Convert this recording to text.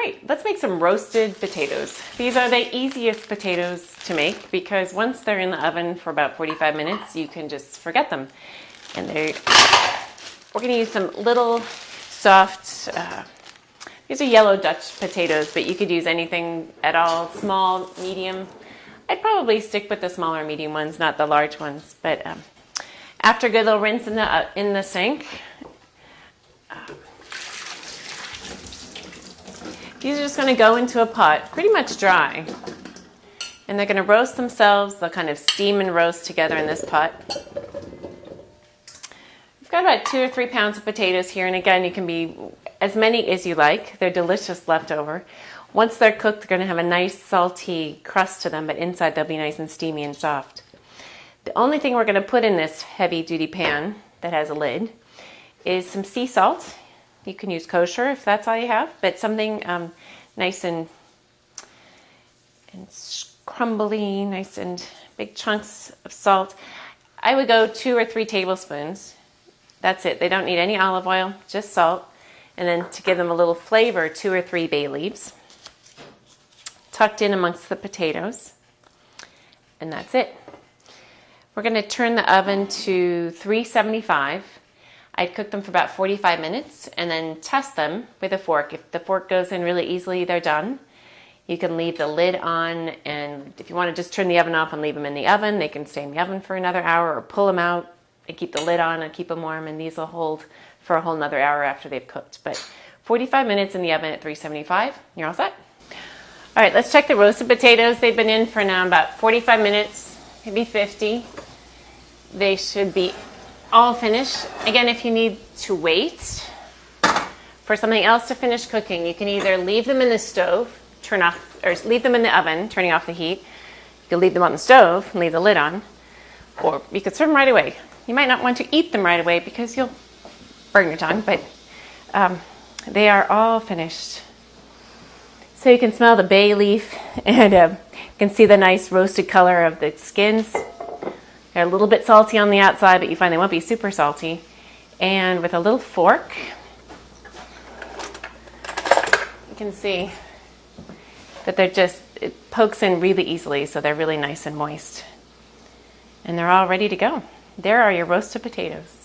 right, let's make some roasted potatoes. These are the easiest potatoes to make because once they're in the oven for about 45 minutes, you can just forget them. And we're going to use some little soft, these are yellow Dutch potatoes, but you could use anything at all, small, medium. I'd probably stick with the smaller medium ones, not the large ones. But after a good little rinse in the sink, these are just going to go into a pot, pretty much dry. And they're going to roast themselves. They'll kind of steam and roast together in this pot. I've got about 2 or 3 pounds of potatoes here. And again, you can be as many as you like. They're delicious leftover. Once they're cooked, they're going to have a nice salty crust to them, but inside they'll be nice and steamy and soft. The only thing we're going to put in this heavy-duty pan that has a lid is some sea salt. You can use kosher if that's all you have, but something nice and crumbly, nice and big chunks of salt. I would go 2 or 3 tablespoons. That's it. They don't need any olive oil, just salt. And then to give them a little flavor, 2 or 3 bay leaves tucked in amongst the potatoes. And that's it. We're going to turn the oven to 375. I'd cook them for about 45 minutes and then test them with a fork. If the fork goes in really easily, they're done. You can leave the lid on, and if you want to just turn the oven off and leave them in the oven, they can stay in the oven for another hour, or pull them out and keep the lid on and keep them warm, and these will hold for a whole another hour after they've cooked. But 45 minutes in the oven at 375, you're all set. All right, let's check the roasted potatoes. They've been in for now about 45 minutes, maybe 50. They should be all finished. Again, if you need to wait for something else to finish cooking, you can either leave them in the stove, turn off, or leave them in the oven, turning off the heat. You can leave them on the stove and leave the lid on, or you could serve them right away. You might not want to eat them right away because you'll burn your tongue, but they are all finished. So you can smell the bay leaf, and you can see the nice roasted color of the skins. They're a little bit salty on the outside, but you find they won't be super salty. And with a little fork, you can see that it pokes in really easily, so they're really nice and moist. And they're all ready to go. There are your roasted potatoes.